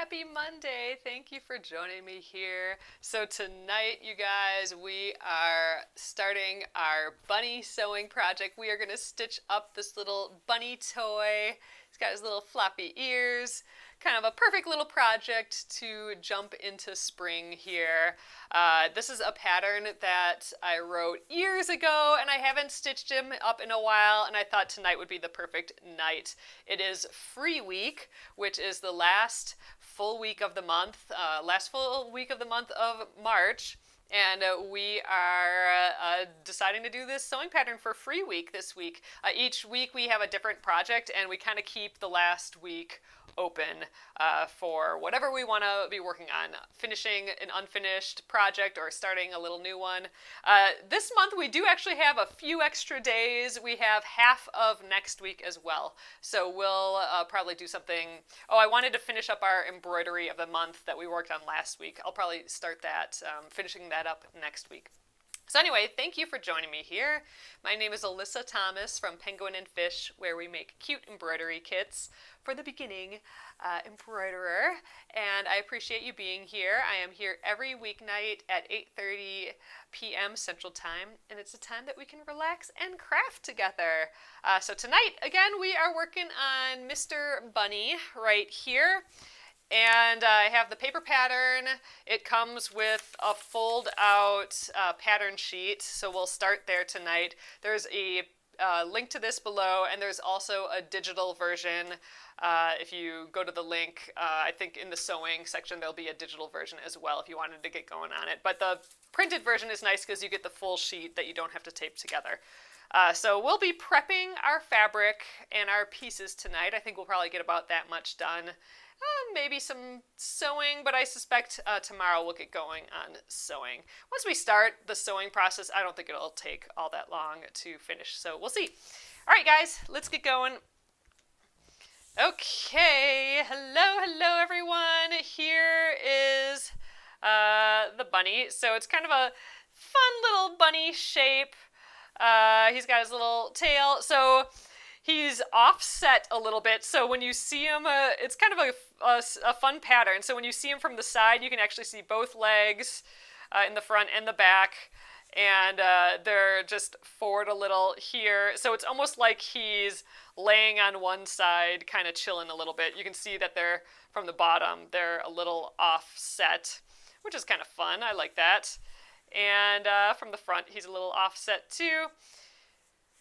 Happy Monday. Thank you for joining me here. So tonight, you guys, we are starting our bunny sewing project. We are going to stitch up this little bunny toy. He's got his little floppy ears. Kind of a perfect little project to jump into spring here. This is a pattern that I wrote years ago, and I haven't stitched him up in a while, and I thought tonight would be the perfect night. It is Free Week, which is the last full week of the month, of March. And we are deciding to do this sewing pattern for Free Week this week. Each week we have a different project, and we kind of keep the last week open for whatever we want to be working on, finishing an unfinished project or starting a little new one. This month we do actually have a few extra days. We have half of next week as well. So we'll probably do something. Oh, I wanted to finish up our embroidery of the month that we worked on last week. I'll probably start that, finishing that up next week. So anyway, thank you for joining me here. My name is Alyssa Thomas from Penguin and Fish, where we make cute embroidery kits for the beginning embroiderer, and I appreciate you being here. I am here every weeknight at 8:30 p.m. Central Time, and it's a time that we can relax and craft together. So tonight, again, we are working on Mr. Bunny right here. And I have the paper pattern. It comes with a fold-out pattern sheet, so we'll start there tonight. There's a link to this below, and there's also a digital version. If you go to the link, I think in the sewing section there'll be a digital version as well if you wanted to get going on it. But the printed version is nice because you get the full sheet that you don't have to tape together. So we'll be prepping our fabric and our pieces tonight. I think we'll probably get about that much done. Maybe some sewing, but I suspect tomorrow we'll get going on sewing. Once we start the sewing process, I don't think it'll take all that long to finish, so we'll see. All right, guys, let's get going. Okay, hello everyone. Here is the bunny. So it's kind of a fun little bunny shape. He's got his little tail. So he's offset a little bit, so when you see him, it's kind of a fun pattern. So when you see him from the side, you can actually see both legs in the front and the back, and they're just forward a little here. So it's almost like he's laying on one side, kind of chilling a little bit. You can see that they're, from the bottom, they're a little offset, which is kind of fun. I like that. And from the front, he's a little offset too.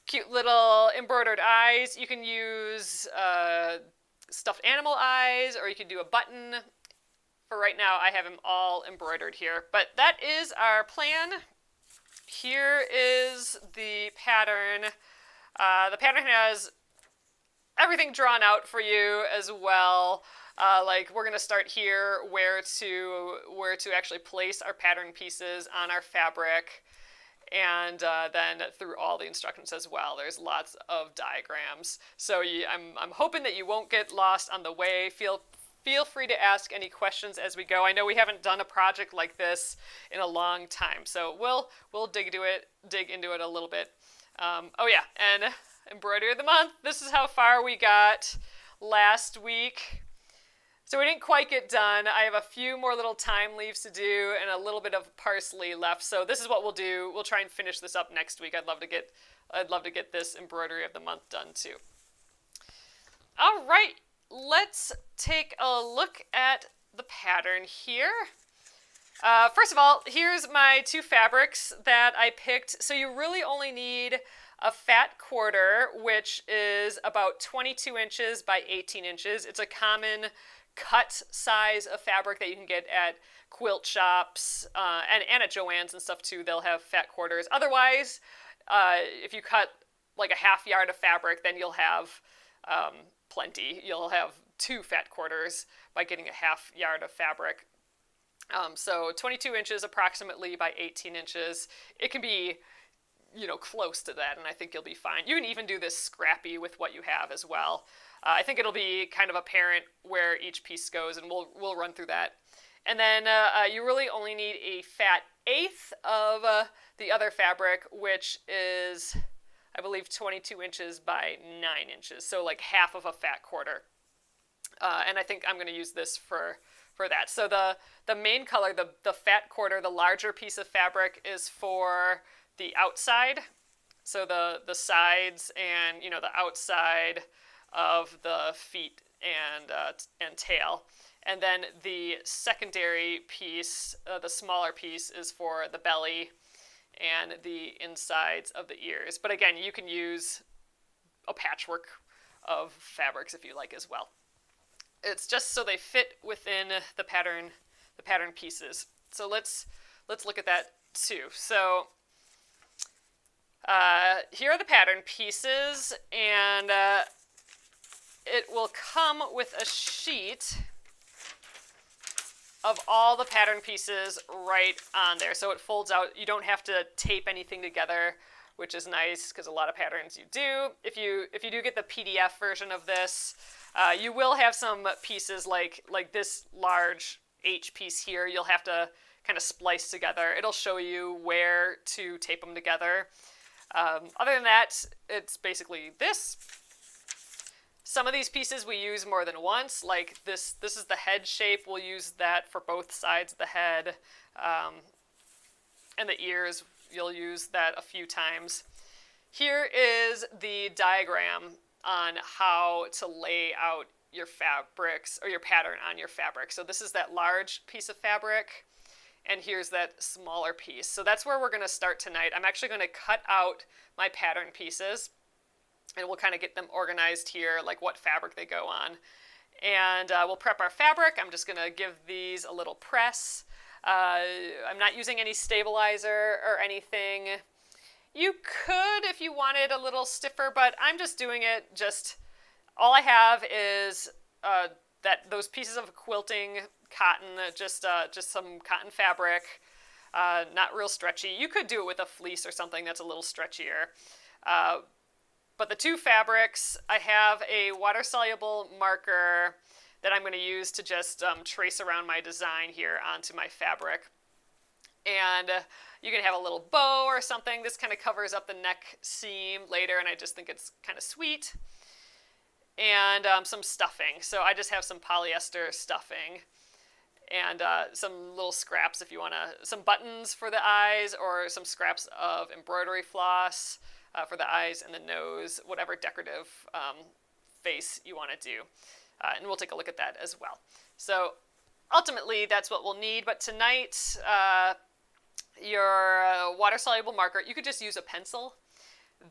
Cute little embroidered eyes. You can use stuffed animal eyes, or you can do a button. For right now, I have them all embroidered here. But that is our plan. Here is the pattern. The pattern has everything drawn out for you as well. Like we're gonna start here where to actually place our pattern pieces on our fabric. And then through all the instructions as well. There's lots of diagrams. So I'm hoping that you won't get lost on the way. Feel free to ask any questions as we go. I know we haven't done a project like this in a long time, so we'll dig into it a little bit. Oh yeah, and embroidery of the month. This is how far we got last week. So we didn't quite get done. I have a few more little time leaves to do and a little bit of parsley left. So this is what we'll do. We'll try and finish this up next week. I'd love to get this embroidery of the month done too. All right, let's take a look at the pattern here. First of all, here's my two fabrics that I picked. So you really only need a fat quarter, which is about 22 inches by 18 inches. It's a common cut size of fabric that you can get at quilt shops and at Joann's and stuff too. They'll have fat quarters. Otherwise, if you cut like a half yard of fabric, then you'll have plenty. You'll have 2 fat quarters by getting a half yard of fabric. So 22 inches approximately by 18 inches. It can be, close to that, and I think you'll be fine. You can even do this scrappy with what you have as well. I think it'll be kind of apparent where each piece goes, and we'll run through that. And then you really only need a fat eighth of the other fabric, which is, I believe, 22 inches by 9 inches, so like half of a fat quarter. And I think I'm going to use this for for that. So the main color, the fat quarter, the larger piece of fabric is for the outside. So the sides and the outside of the feet and tail. And then the secondary piece, the smaller piece, is for the belly and the insides of the ears. But again, you can use a patchwork of fabrics if you like as well. It's just so they fit within the pattern pieces. So let's look at that too. So here are the pattern pieces, and it will come with a sheet of all the pattern pieces right on there. So it folds out. You don't have to tape anything together, which is nice because a lot of patterns you do. If you do get the PDF version of this, you will have some pieces like this large H piece here. You'll have to kind of splice together. It'll show you where to tape them together. Other than that, it's basically this. Some of these pieces we use more than once, like this is the head shape. We'll use that for both sides of the head. And the ears, you'll use that a few times. Here is the diagram on how to lay out your fabrics or your pattern on your fabric. So this is that large piece of fabric, and here's that smaller piece. So that's where we're going to start tonight. I'm actually going to cut out my pattern pieces, and we'll kind of get them organized here, like what fabric they go on. And we'll prep our fabric. I'm just going to give these a little press. I'm not using any stabilizer or anything. You could if you wanted a little stiffer, but I'm just doing it all I have is those pieces of quilting cotton, just some cotton fabric, not real stretchy. You could do it with a fleece or something that's a little stretchier. But the two fabrics, I have a water-soluble marker that I'm going to use to just trace around my design here onto my fabric. And you can have a little bow or something. This kind of covers up the neck seam later, and I just think it's kind of sweet. And some stuffing. So I just have some polyester stuffing and some little scraps if you want to, some buttons for the eyes or some scraps of embroidery floss for the eyes and the nose, whatever decorative face you want to do. And we'll take a look at that as well. So ultimately, that's what we'll need. But tonight, your water-soluble marker, you could just use a pencil.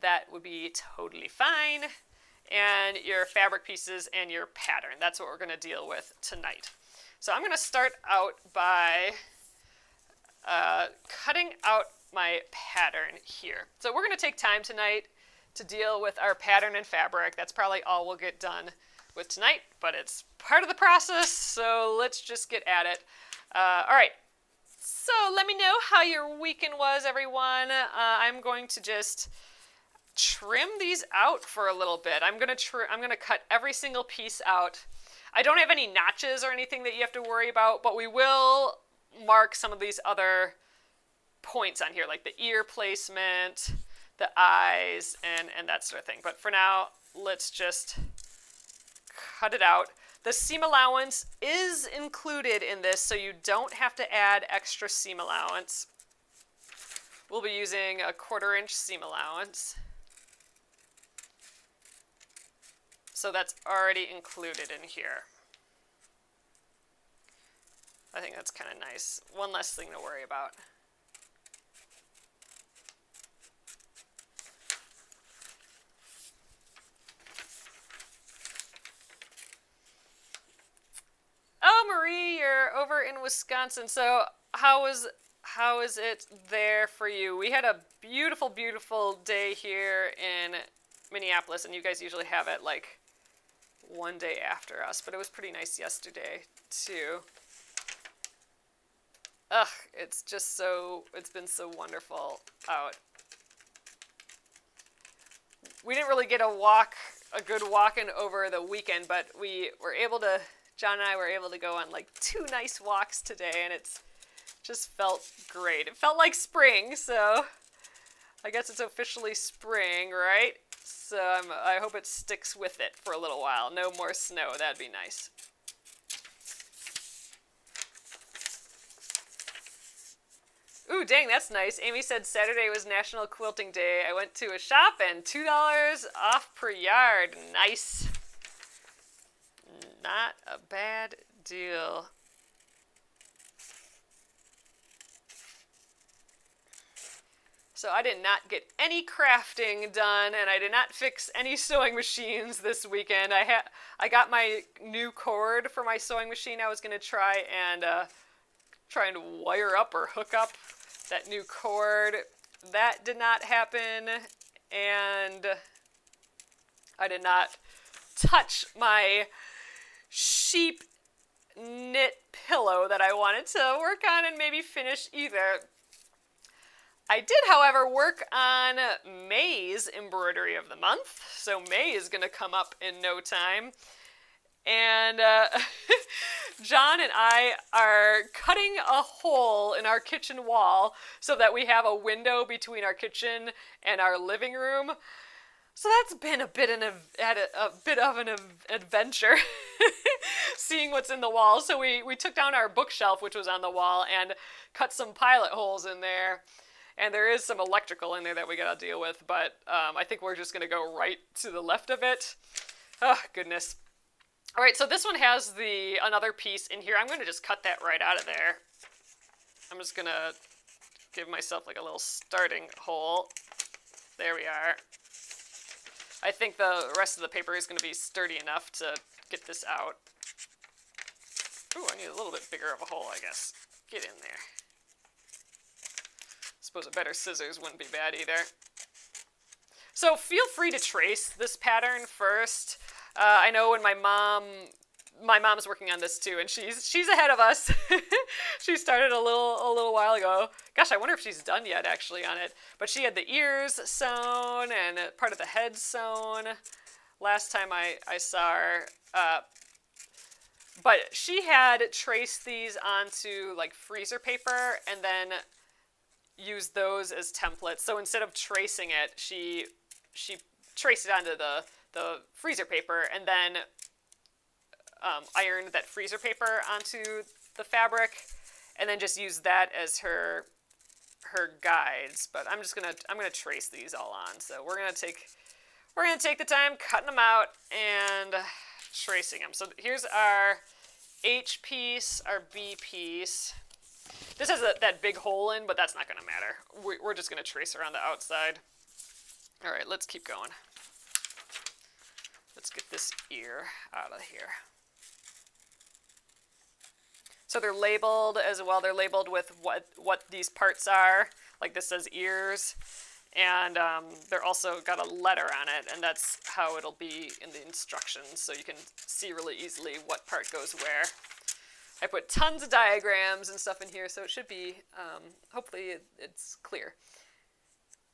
That would be totally fine. And your fabric pieces and your pattern. That's what we're going to deal with tonight. So I'm going to start out by cutting out my pattern here. So we're going to take time tonight to deal with our pattern and fabric. That's probably all we'll get done with tonight, but it's part of the process, so let's just get at it. All right, so let me know how your weekend was, everyone. I'm going to just trim these out for a little bit. I'm gonna cut every single piece out. I don't have any notches or anything that you have to worry about, but we will mark some of these other points on here, like the ear placement, the eyes, and that sort of thing. But for now, let's just cut it out. The seam allowance is included in this, so you don't have to add extra seam allowance. We'll be using a 1/4 inch seam allowance. So that's already included in here. I think that's kind of nice. One less thing to worry about. Oh, Marie, you're over in Wisconsin. So how is it there for you? We had a beautiful, beautiful day here in Minneapolis, and you guys usually have it like one day after us, but it was pretty nice yesterday too. Ugh, it's been so wonderful out. We didn't really get a good walking over the weekend, but John and I were able to go on like 2 nice walks today, and it's just felt great. It felt like spring, so I guess it's officially spring, right? So I hope it sticks with it for a little while. No more snow. That'd be nice. Ooh, dang, that's nice. Amy said Saturday was National Quilting Day. I went to a shop and $2 off per yard. Nice. Not a bad deal. So I did not get any crafting done, and I did not fix any sewing machines this weekend. I got my new cord for my sewing machine. I was gonna try and wire up or hook up that new cord. That did not happen, and I did not touch my sheep knit pillow that I wanted to work on and maybe finish either. I did, however, work on May's embroidery of the month, so May is going to come up in no time. And John and I are cutting a hole in our kitchen wall so that we have a window between our kitchen and our living room. So that's been a bit of an adventure, seeing what's in the wall. So we took down our bookshelf, which was on the wall, and cut some pilot holes in there. And there is some electrical in there that we gotta deal with, but I think we're just gonna go right to the left of it. Oh, goodness. All right, so this one has another piece in here. I'm gonna just cut that right out of there. I'm just gonna give myself like a little starting hole. There we are. I think the rest of the paper is gonna be sturdy enough to get this out. Ooh, I need a little bit bigger of a hole, I guess. Get in there. Suppose a better scissors wouldn't be bad either. So feel free to trace this pattern first. I know when my mom's working on this too, and she's ahead of us. She started a little while ago. Gosh, I wonder if she's done yet actually on it. But she had the ears sewn and part of the head sewn last time I saw her. But she had traced these onto like freezer paper and then use those as templates. So instead of tracing it, she traced it onto the freezer paper and then ironed that freezer paper onto the fabric, and then just used that as her guides. But I'm gonna trace these all on. So we're gonna take the time cutting them out and tracing them. So here's our H piece, our B piece. This has that big hole in, but that's not going to matter. We're just going to trace around the outside. All right, let's keep going. Let's get this ear out of here. So they're labeled as well. They're labeled with what these parts are. Like this says ears. And they're also got a letter on it, and that's how it'll be in the instructions. So you can see really easily what part goes where. I put tons of diagrams and stuff in here, so it should be, hopefully it's clear.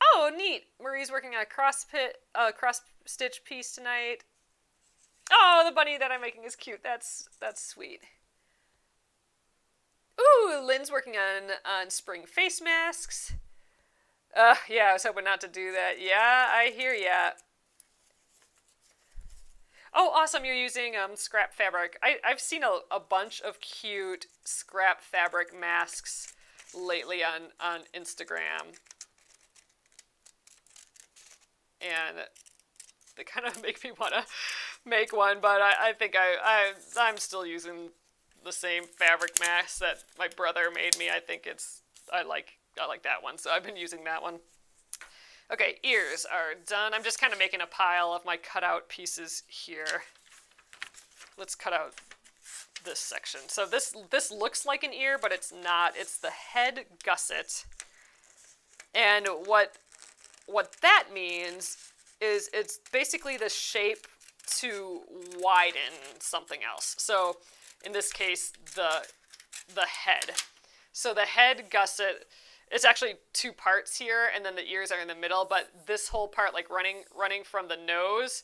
Oh, neat. Marie's working on a cross-stitch piece tonight. Oh, the bunny that I'm making is cute. That's sweet. Ooh, Lynn's working on spring face masks. Yeah, I was hoping not to do that. Yeah, I hear ya. Oh, awesome, you're using scrap fabric. I've seen a bunch of cute scrap fabric masks lately on Instagram. And they kind of make me want to make one, but I think I'm still using the same fabric mask that my brother made me. I think I like that one, so I've been using that one. Okay, ears are done. I'm just kind of making a pile of my cutout pieces here. Let's cut out this section. So this looks like an ear, but it's not. It's the head gusset. And what that means is it's basically the shape to widen something else. So in this case, the head. So the head gusset, it's actually two parts here, and then the ears are in the middle, but this whole part, like running from the nose,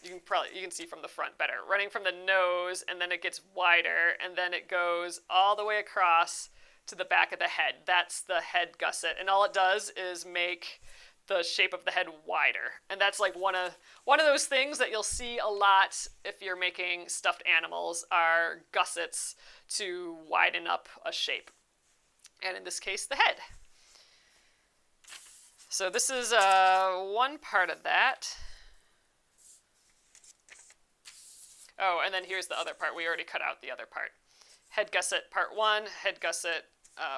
you can see from the front better. Running from the nose, and then it gets wider, and then it goes all the way across to the back of the head. That's the head gusset, and all it does is make the shape of the head wider. And that's like one of those things that you'll see a lot if you're making stuffed animals, are gussets to widen up a shape. and in this case, the head. So this is one part of that. Oh, and then here's the other part. We already cut out the other part. Head gusset part 1, head gusset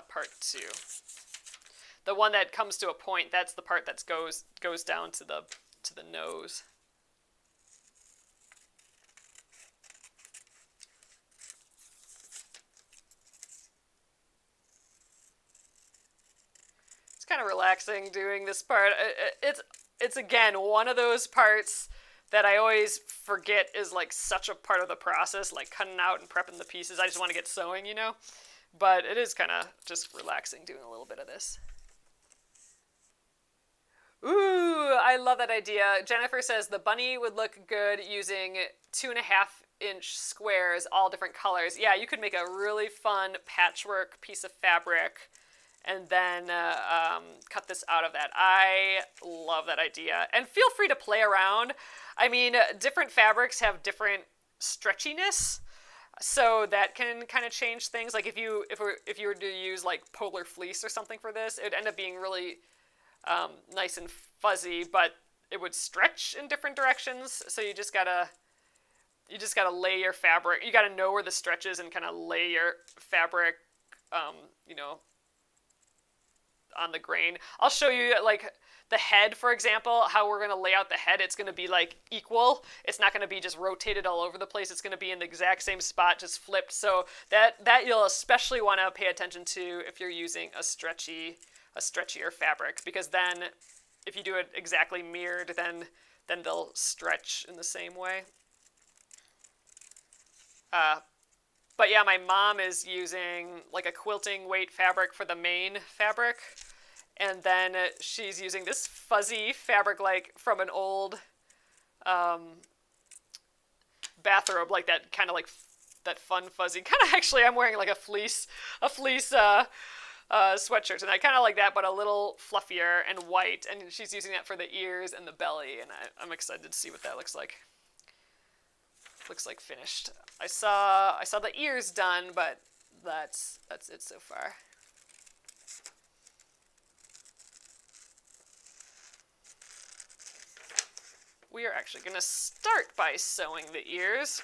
part 2. The one that comes to a point, that's the part that goes down to the nose. It's kind of relaxing doing this part. It's again one of those parts that I always forget is like such a part of the process, like cutting out and prepping the pieces. I just want to get sewing, you know? But it is kind of just relaxing doing a little bit of this. Ooh, I love that idea. Jennifer says the bunny would look good using 2.5-inch squares, all different colors. Yeah, you could make a really fun patchwork piece of fabric and then cut this out of that. I love that idea. And feel free to play around. I mean, different fabrics have different stretchiness, so that can kind of change things. Like if you were to use like polar fleece or something for this, it would end up being really nice and fuzzy, but it would stretch in different directions. So you just gotta lay your fabric. You gotta know where the stretch is and kind of lay your fabric, you know, on the grain. I'll show you like the head, for example, how we're going to lay out the head. It's going to be like equal. It's not going to be just rotated all over the place. It's going to be in the exact same spot, just flipped. So that you'll especially want to pay attention to if you're using a stretchier fabric, because then if you do it exactly mirrored, then they'll stretch in the same way. But yeah, my mom is using like a quilting weight fabric for the main fabric. And then she's using this fuzzy fabric like from an old bathrobe, like that kind of like that fun fuzzy. Kind of actually I'm wearing like a fleece sweatshirt. And I kind of like that, but a little fluffier and white. And she's using that for the ears and the belly. And I'm excited to see what that looks like. Looks like finished. I saw the ears done, but that's it so far. We are actually going to start by sewing the ears.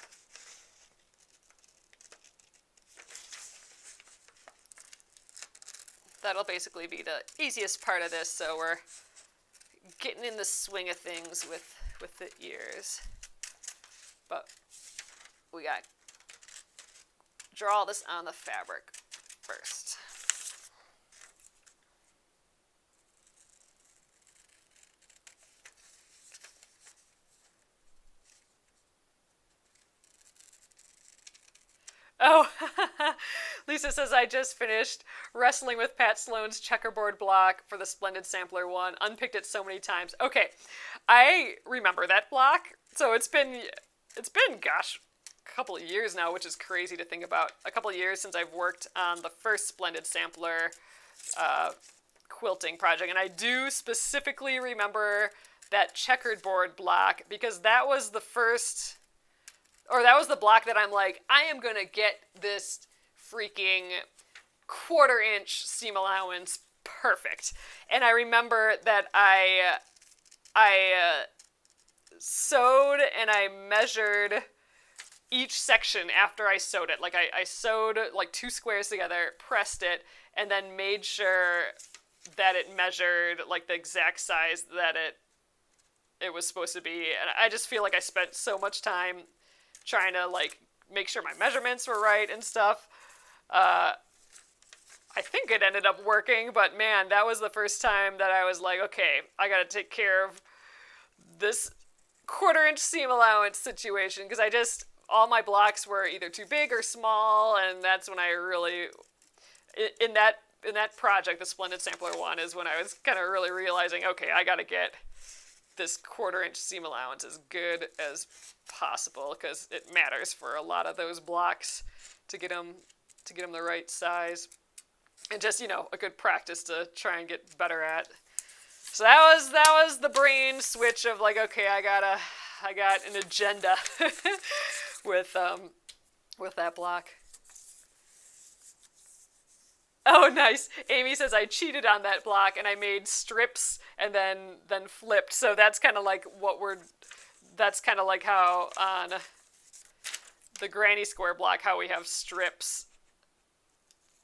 That'll basically be the easiest part of this, so we're getting in the swing of things with the ears. But we got to draw this on the fabric first. Oh, Lisa says, I just finished wrestling with Pat Sloan's checkerboard block for the Splendid Sampler one. Unpicked it so many times. Okay, I remember that block. So it's been, gosh, a couple of years now, which is crazy to think about. A couple of years since I've worked on the first Splendid Sampler quilting project. And I do specifically remember that checkered board block because that was the first... Or that was the block that I'm like, I am going to get this freaking 1/4-inch seam allowance perfect. And I remember that I sewed and I measured each section after I sewed it. Like I sewed like 2 squares together, pressed it, and then made sure that it measured like the exact size that it was supposed to be. And I just feel like I spent so much time trying to like make sure my measurements were right and stuff. I think it ended up working, but man, that was the first time that I was like, okay, I gotta take care of this 1/4-inch seam allowance situation, because all my blocks were either too big or small, and that's when I really, in that project, the Splendid Sampler one, is when I was kind of really realizing, okay, I gotta get this 1/4-inch seam allowance as good as possible, because it matters for a lot of those blocks to get them the right size, and just, you know, a good practice to try and get better at. So that was the brain switch of like, okay, I got an agenda with that block. Oh, nice. Amy says I cheated on that block and I made strips and then flipped. So that's kind of like that's kind of like how on the granny square block, how we have strips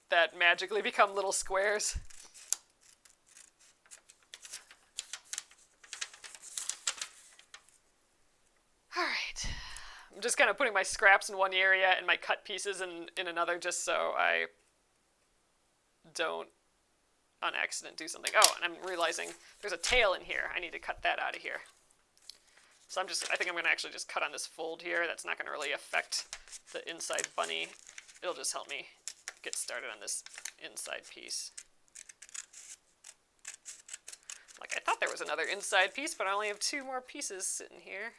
that magically become little squares. All right. I'm just kind of putting my scraps in one area and my cut pieces in another, just so I don't on accident do something. Oh, and I'm realizing there's a tail in here. I need to cut that out of here. So I think I'm going to actually just cut on this fold here. That's not going to really affect the inside bunny. It'll just help me get started on this inside piece. Like, I thought there was another inside piece, but I only have 2 more pieces sitting here.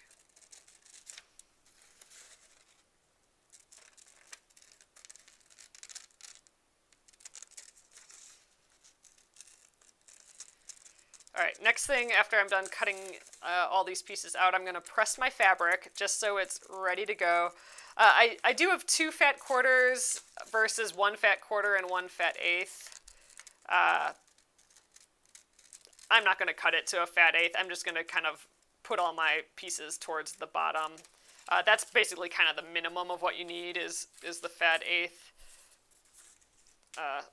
All right, next thing after I'm done cutting all these pieces out, I'm going to press my fabric just so it's ready to go. I do have 2 fat quarters versus 1 fat quarter and 1 fat eighth. I'm not going to cut it to a fat eighth. I'm just going to kind of put all my pieces towards the bottom. That's basically kind of the minimum of what you need is the fat eighth.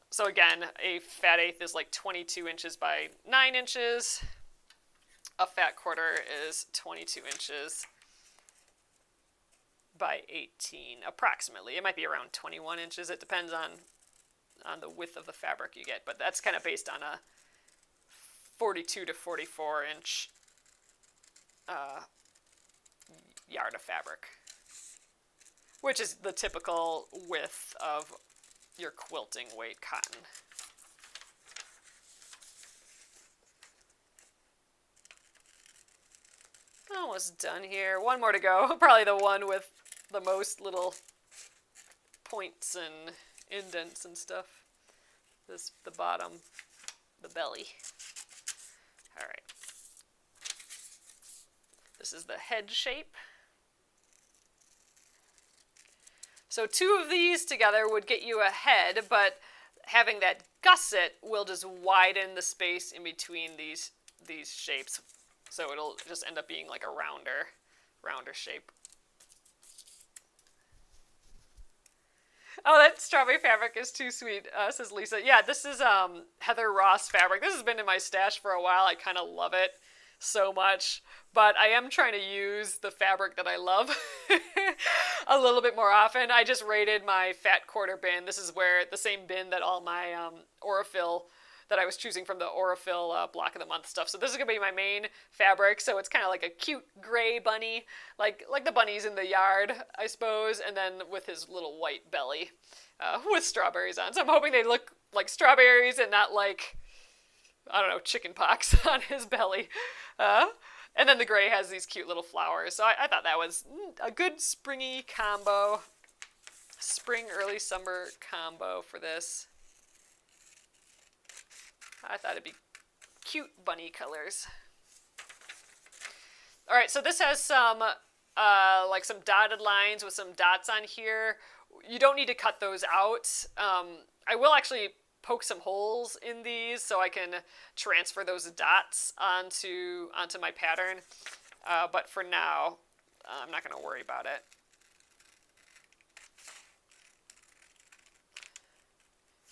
So again, a fat eighth is like 22 inches by 9 inches. A fat quarter is 22 inches by 18, approximately. It might be around 21 inches. It depends on the width of the fabric you get, but that's kind of based on a 42 to 44 inch yard of fabric, which is the typical width of your quilting weight cotton. Almost done here. One more to go. Probably the one with the most little points and indents and stuff. The bottom, the belly. All right. This is the head shape. So 2 of these together would get you a head, but having that gusset will just widen the space in between these shapes. So it'll just end up being like a rounder shape. Oh, that strawberry fabric is too sweet, says Lisa. Yeah, this is Heather Ross fabric. This has been in my stash for a while. I kind of love it so much, but I am trying to use the fabric that I love a little bit more often. I just raided my fat quarter bin. This is where the same bin that all my Aurifil that I was choosing from the Aurifil block of the month stuff. So this is gonna be my main fabric. So it's kind of like a cute gray bunny, like the bunnies in the yard, I suppose, and then with his little white belly with strawberries on. So I'm hoping they look like strawberries and not like, I don't know, chicken pox on his belly. And then the gray has these cute little flowers. So I thought that was a good springy combo. Spring, early summer combo for this. I thought it'd be cute bunny colors. All right, so this has some like some dotted lines with some dots on here. You don't need to cut those out. I will actually poke some holes in these so I can transfer those dots onto my pattern. But for now, I'm not going to worry about it.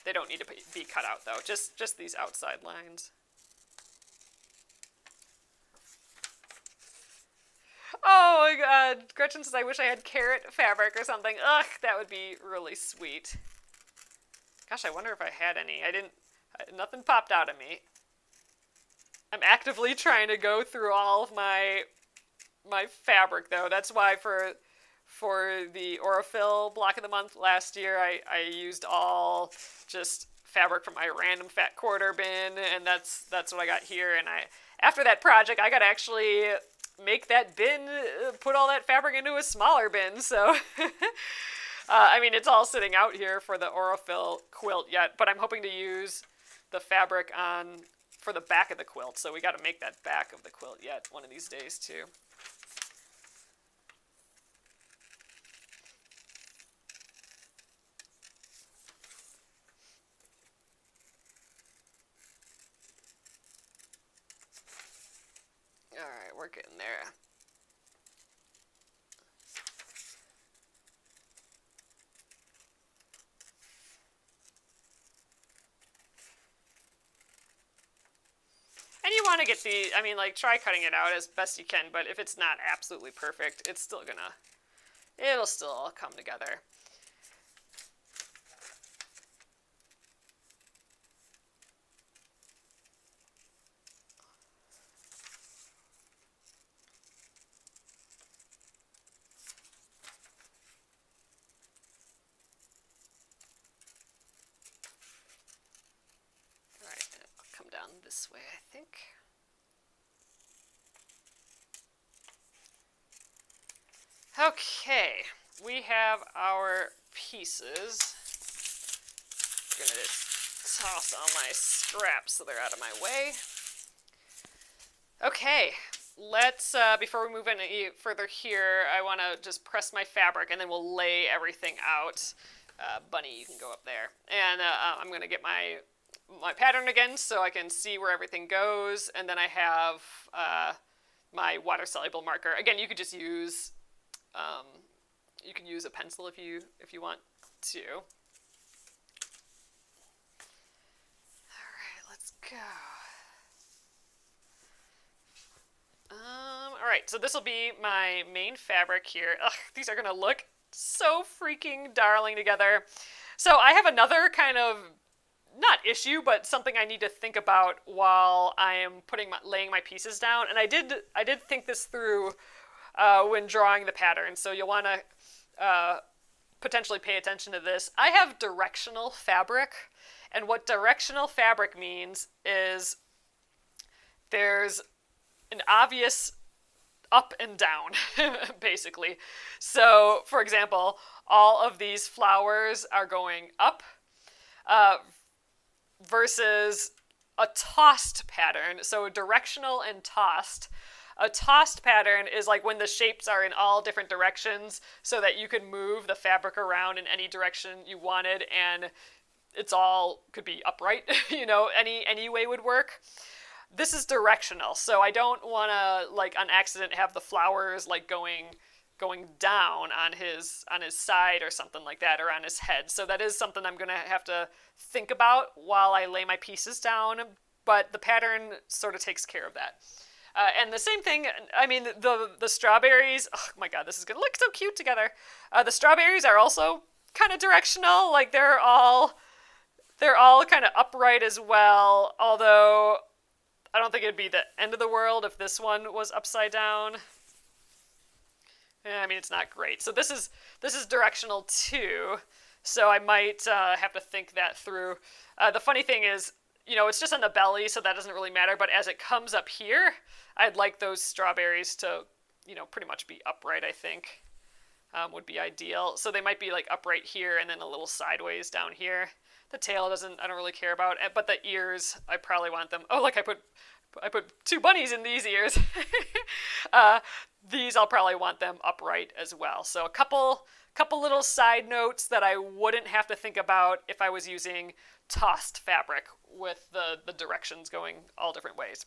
They don't need to be cut out though, just these outside lines. Oh my god, Gretchen says I wish I had carrot fabric or something. Ugh, that would be really sweet. Gosh, I wonder if I had any. Nothing popped out at me. I'm actively trying to go through all of my fabric though. That's why for the Aurifil block of the month last year, I used all just fabric from my random fat quarter bin, and that's what I got here. And after that project, I got to actually make that bin, put all that fabric into a smaller bin. So, I mean, it's all sitting out here for the Aurifil quilt yet, but I'm hoping to use the fabric for the back of the quilt. So we got to make that back of the quilt yet one of these days too. we're getting there. And you want to get the, I mean, like, try cutting it out as best you can, but if it's not absolutely perfect, it's still gonna, it'll still all come together. All right, I'll come down this way, I think. Okay, we have our pieces. I'm gonna just toss all my scraps so they're out of my way. Okay, let's, before we move any further here, I want to just press my fabric and then we'll lay everything out. Bunny, you can go up there. And I'm going to get my pattern again so I can see where everything goes. And then I have my water-soluble marker. Again, you could just use, you can use a pencil if you want to. All right, let's go. All right, so this will be my main fabric here. Ugh, these are gonna look so freaking darling together. So I have another kind of, not issue, but something I need to think about while I am laying my pieces down. And I did think this through when drawing the pattern. So you'll want to potentially pay attention to this. I have directional fabric, and what directional fabric means is there's an obvious up and down, basically. So, for example, all of these flowers are going up versus a tossed pattern. So directional and tossed. A tossed pattern is like when the shapes are in all different directions so that you can move the fabric around in any direction you wanted, and it's all could be upright, you know, any way would work. This is directional, so I don't want to, like, on accident have the flowers, like, going down on his side or something like that, or on his head. So that is something I'm going to have to think about while I lay my pieces down, but the pattern sort of takes care of that. And the same thing, I mean, the strawberries, oh my god, this is going to look so cute together. The strawberries are also kind of directional, like, they're all kind of upright as well, although I don't think it'd be the end of the world if this one was upside down. I mean, it's not great. So this is directional too, so I might have to think that through. The funny thing is, you know, it's just on the belly, so that doesn't really matter, but as it comes up here, I'd like those strawberries to, you know, pretty much be upright, I think, would be ideal. So they might be, like, upright here and then a little sideways down here. The tail I don't really care about, but the ears, I probably want them. Oh, look, I put two bunnies in these ears. These I'll probably want them upright as well. So a couple little side notes that I wouldn't have to think about if I was using tossed fabric with the directions going all different ways.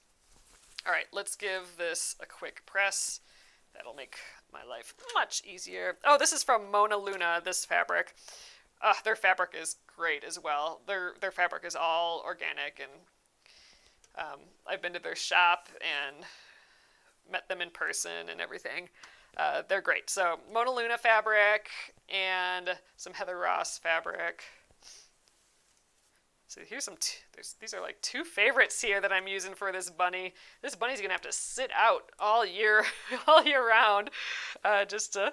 All right, let's give this a quick press. That'll make my life much easier. Oh, this is from Mona Luna, this fabric. Their fabric is great as well. Their fabric is all organic, and I've been to their shop and met them in person and everything. They're great. So Mona Luna fabric and some Heather Ross fabric. So here's some, these are like two favorites here that I'm using for this bunny. This bunny's gonna have to sit out all year round, just to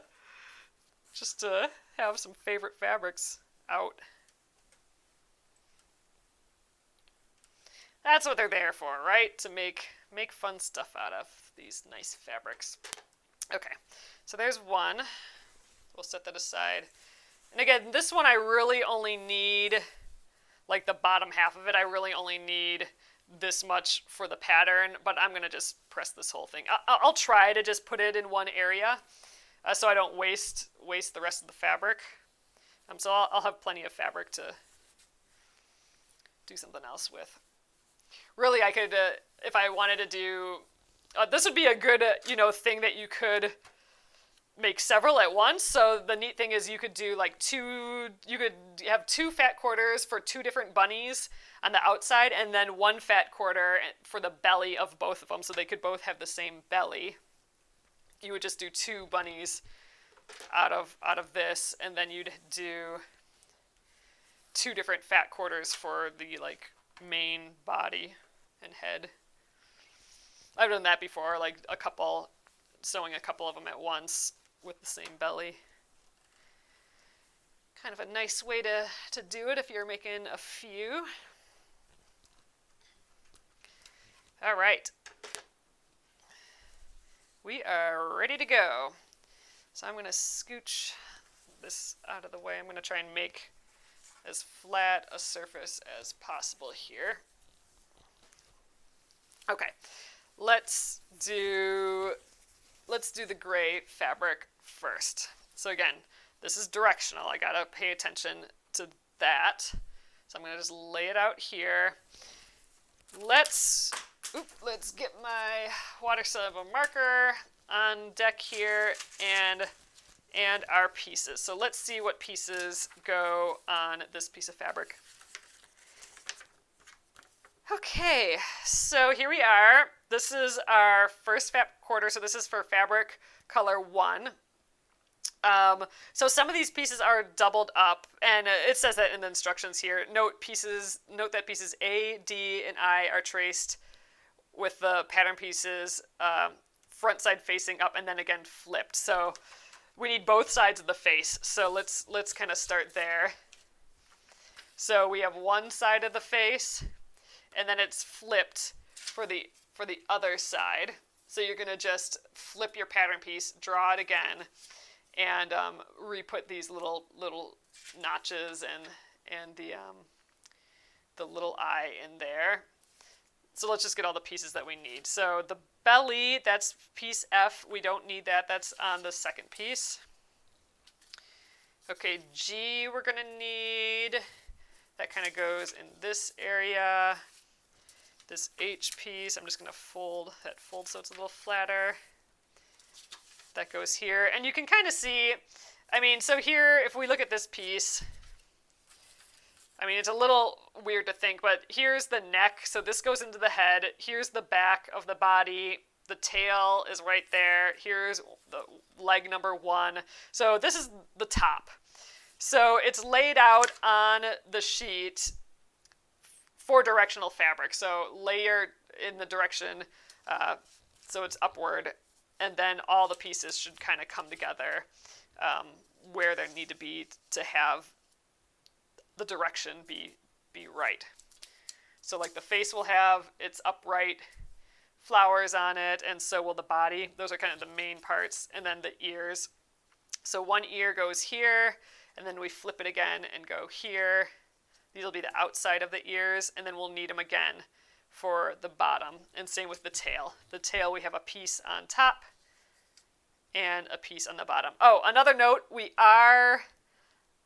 have some favorite fabrics out. That's what they're there for, right? To make fun stuff out of these nice fabrics. Okay, so there's one. We'll set that aside. And again, this one I really only need, like the bottom half of it, I really only need this much for the pattern, but I'm going to just press this whole thing. I'll try to just put it in one area so I don't waste the rest of the fabric. So I'll have plenty of fabric to do something else with. Really, I could, if I wanted to do This would be a good, thing that you could make several at once. So the neat thing is you could do like you could have 2 fat quarters for 2 different bunnies on the outside, and then 1 fat quarter for the belly of both of them, so they could both have the same belly. You would just do 2 bunnies out of this, and then you'd do 2 different fat quarters for the like main body and head. I've done that before, like sewing a couple of them at once with the same belly. Kind of a nice way to do it if you're making a few. All right. We are ready to go. So I'm going to scooch this out of the way. I'm going to try and make as flat a surface as possible here. Okay, let's do the gray fabric first. So again, this is directional. I gotta pay attention to that. So I'm gonna just lay it out here. Let's get my water-soluble marker on deck here and our pieces. So let's see what pieces go on this piece of fabric. Okay, so here we are. This is our first fat quarter, so this is for fabric color 1. So some of these pieces are doubled up, and it says that in the instructions here. Note that pieces A, D, and I are traced with the pattern pieces front side facing up and then again flipped. So we need both sides of the face. So let's kind of start there. So we have one side of the face, and then it's flipped for the other side. So you're going to just flip your pattern piece, draw it again, and re-put these little notches and the little eye in there. So let's just get all the pieces that we need. So the belly, that's piece F. We don't need that. That's on the second piece. Okay, G we're going to need. That kind of goes in this area. This H piece, I'm just going to fold so it's a little flatter. That goes here. And you can kind of see, so here, if we look at this piece, it's a little weird to think, but here's the neck. So this goes into the head. Here's the back of the body. The tail is right there. Here's the leg number 1. So this is the top. So it's laid out on the sheet for directional fabric. So layer in the direction, so it's upward, and then all the pieces should kind of come together where they need to be to have the direction be right. So like the face will have its upright flowers on it, and so will the body. Those are kind of the main parts, and then the ears. So one ear goes here, and then we flip it again and go here. These will be the outside of the ears, and then we'll need them again for the bottom. And same with the tail. The tail, we have a piece on top and a piece on the bottom. Oh, another note, we are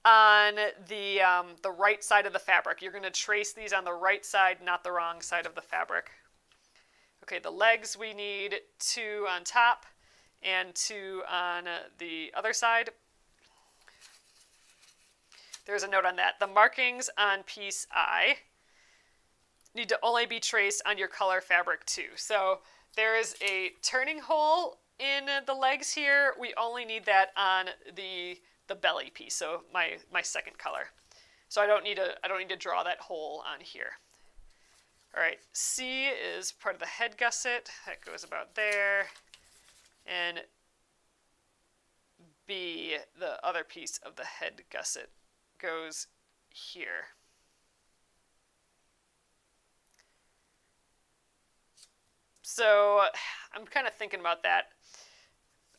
on the right side of the fabric. You're going to trace these on the right side, not the wrong side of the fabric. Okay, the legs, we need 2 on top and 2 on the other side. There's a note on that. The markings on piece I need to only be traced on your color fabric 2. So there is a turning hole in the legs here. We only need that on the belly piece, so my second color. So I don't need to draw that hole on here. All right, C is part of the head gusset. That goes about there. And B, the other piece of the head gusset, goes here. So I'm kind of thinking about that.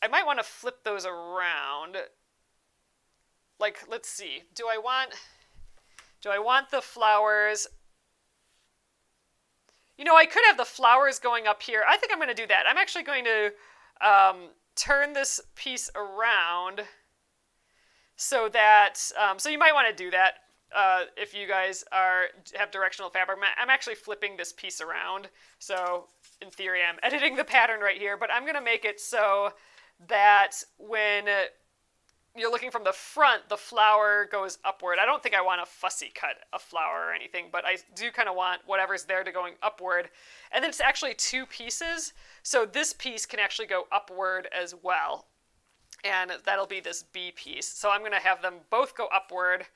I might want to flip those around. Like, let's see. Do I want the flowers? I could have the flowers going up here. I think I'm going to do that. I'm actually going to turn this piece around so that, so you might want to do that if you guys have directional fabric, I'm actually flipping this piece around. So in theory, I'm editing the pattern right here, but I'm going to make it so that when you're looking from the front, the flower goes upward. I don't think I want to fussy cut a flower or anything, but I do kind of want whatever's there to going upward. And then it's actually two pieces, so this piece can actually go upward as well. And that'll be this B piece. So I'm going to have them both go upward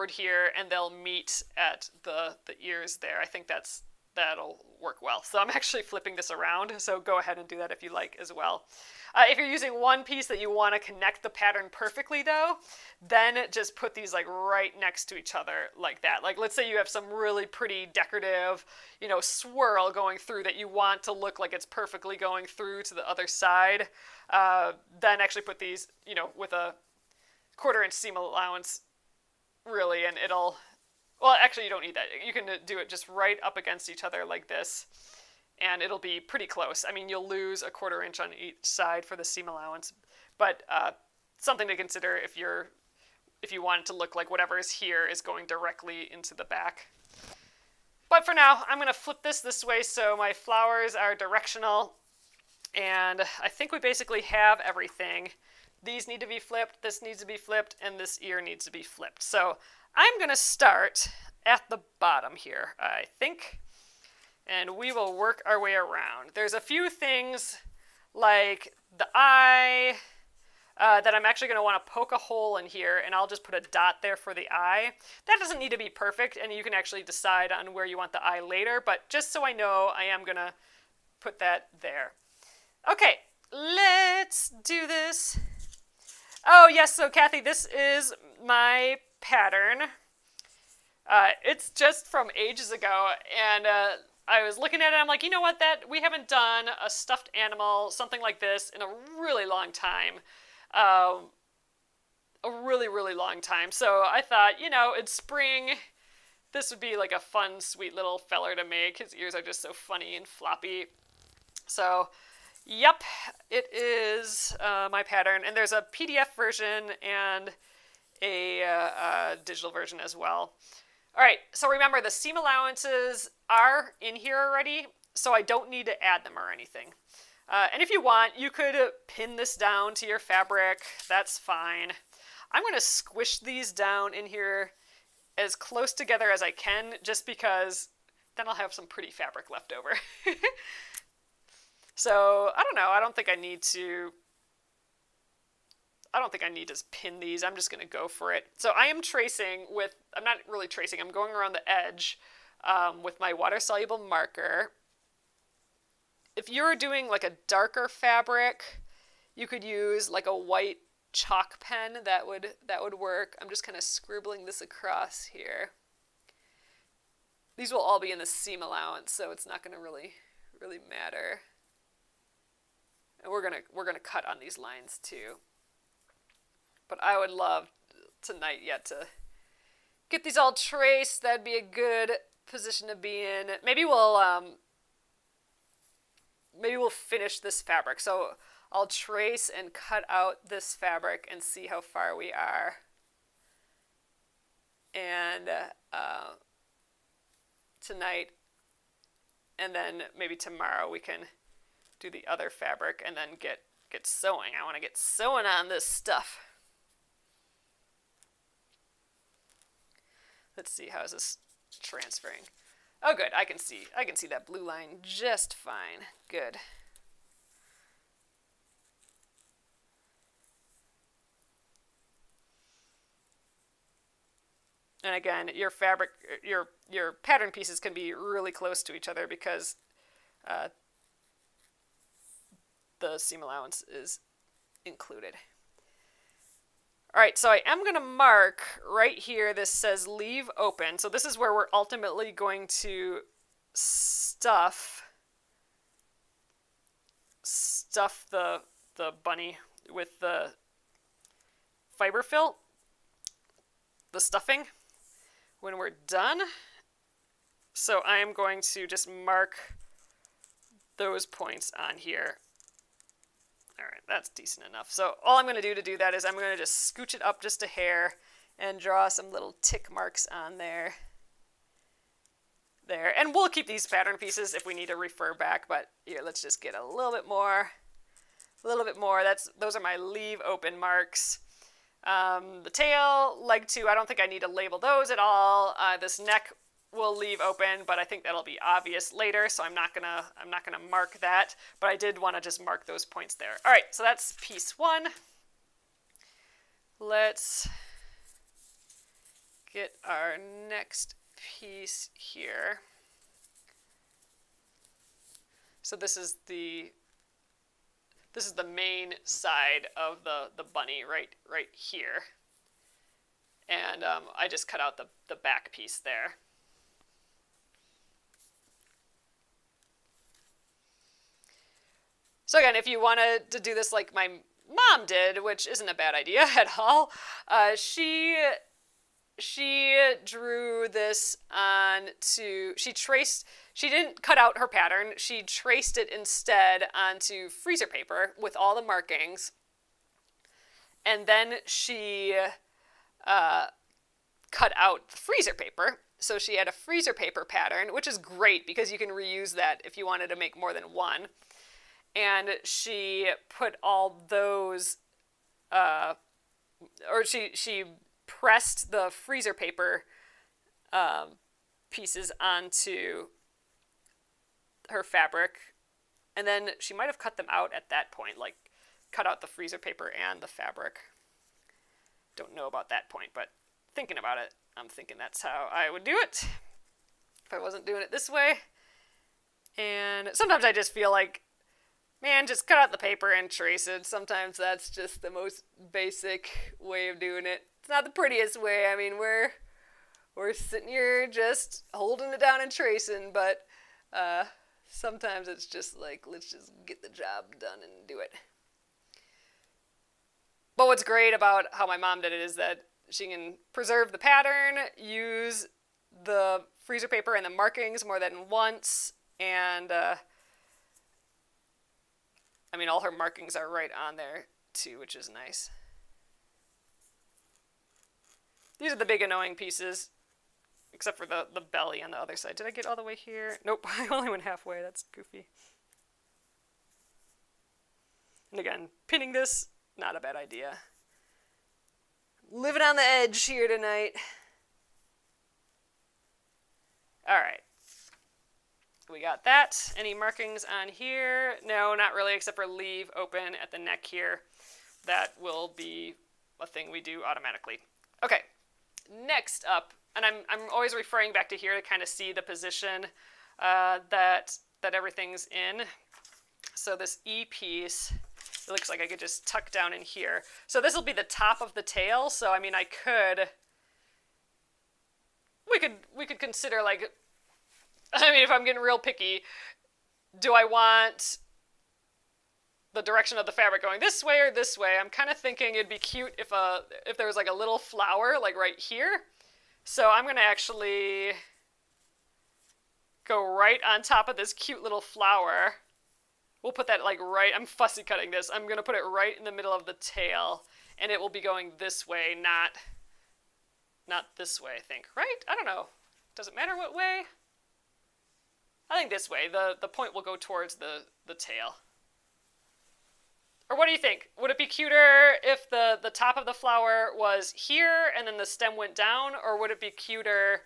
here, and they'll meet at the ears there. I think that'll work well. So I'm actually flipping this around, so go ahead and do that if you like as well. If you're using one piece that you want to connect the pattern perfectly though, then just put these like right next to each other like that. Like let's say you have some really pretty decorative, swirl going through that you want to look like it's perfectly going through to the other side. Then actually put these, with a 1/4 inch seam allowance really, and well, actually you don't need that. You can do it just right up against each other like this, and it'll be pretty close. I mean, you'll lose a 1/4 inch on each side for the seam allowance, but something to consider if you want it to look like whatever is here is going directly into the back. But for now, I'm going to flip this way so my flowers are directional, and I think we basically have everything. These need to be flipped, this needs to be flipped, and this ear needs to be flipped. So I'm going to start at the bottom here, I think, and we will work our way around. There's a few things like the eye that I'm actually going to want to poke a hole in here, and I'll just put a dot there for the eye. That doesn't need to be perfect, and you can actually decide on where you want the eye later, but just so I know, I am going to put that there. Okay, let's do this. Oh, yes, so Kathy, this is my pattern. It's just from ages ago, and I was looking at it, I'm like, you know what, we haven't done a stuffed animal, something like this, in a really long time. A really, really long time. So I thought, it's spring, this would be like a fun, sweet little feller to make. His ears are just so funny and floppy. So yep, it is my pattern, and there's a PDF version and a digital version as well. All right, so remember the seam allowances are in here already, so I don't need to add them or anything. And if you want, you could pin this down to your fabric. That's fine. I'm going to squish these down in here as close together as I can, just because then I'll have some pretty fabric left over. So, I don't know. I don't think I need to pin these. I'm just going to go for it. So I am tracing I'm not really tracing, I'm going around the edge with my water-soluble marker. If you were doing like a darker fabric, you could use like a white chalk pen. That would work. I'm just kind of scribbling this across here. These will all be in the seam allowance, so it's not going to really matter. And we're gonna cut on these lines too. But I would love tonight yet to get these all traced. That'd be a good position to be in. Maybe we'll finish this fabric. So I'll trace and cut out this fabric and see how far we are. And tonight, and then maybe tomorrow we can do the other fabric and then get sewing. I want to get sewing on this stuff. Let's see, how is this transferring? Oh, good. I can see that blue line just fine. Good. And again, your fabric, your pattern pieces can be really close to each other because the seam allowance is included. All right, so I am going to mark right here. This says leave open. So this is where we're ultimately going to stuff the bunny with the fiber fill, the stuffing, when we're done. So I am going to just mark those points on here. All right, that's decent enough. So all I'm going to do that is I'm going to just scooch it up just a hair and draw some little tick marks on there. There. And we'll keep these pattern pieces if we need to refer back, but here, let's just get a little bit more. A little bit more. Those are my leave open marks. The tail, leg 2, I don't think I need to label those at all. This neck will leave open, but I think that'll be obvious later, so I'm not gonna mark that. But I did want to just mark those points there. All right, so that's piece 1. Let's get our next piece here. So this is the main side of the bunny right here. And I just cut out the back piece there. So again, if you wanted to do this like my mom did, which isn't a bad idea at all, she drew this she didn't cut out her pattern, she traced it instead onto freezer paper with all the markings, and then she cut out the freezer paper. So she had a freezer paper pattern, which is great because you can reuse that if you wanted to make more than one. And she put all those, she pressed the freezer paper pieces onto her fabric, and then she might have cut them out at that point, like cut out the freezer paper and the fabric. Don't know about that point, but thinking about it, I'm thinking that's how I would do it if I wasn't doing it this way. And sometimes I just feel like, man, just cut out the paper and trace it. Sometimes that's just the most basic way of doing it. It's not the prettiest way. I mean, we're sitting here just holding it down and tracing, but sometimes it's just like, let's just get the job done and do it. But what's great about how my mom did it is that she can preserve the pattern, use the freezer paper and the markings more than once, and I mean, all her markings are right on there too, which is nice. These are the big annoying pieces, except for the belly on the other side. Did I get all the way here? Nope, I only went halfway. That's goofy. And again, pinning this, not a bad idea. Living on the edge here tonight. All right. We got that. Any markings on here? No, not really, except for leave open at the neck here. That will be a thing we do automatically. Okay, next up, and I'm always referring back to here to kind of see the position that everything's in. So this E piece, it looks like I could just tuck down in here. So this will be the top of the tail. So I mean, we could consider, like, I mean, if I'm getting real picky, do I want the direction of the fabric going this way or this way? I'm kind of thinking it'd be cute if there was like a little flower like right here. So I'm going to actually go right on top of this cute little flower. We'll put that like right, I'm fussy cutting this. I'm going to put it right in the middle of the tail, and it will be going this way, not this way, I think. Right? I don't know. Does it matter what way? I think this way. The point will go towards the tail. Or what do you think? Would it be cuter if the top of the flower was here and then the stem went down? Or would it be cuter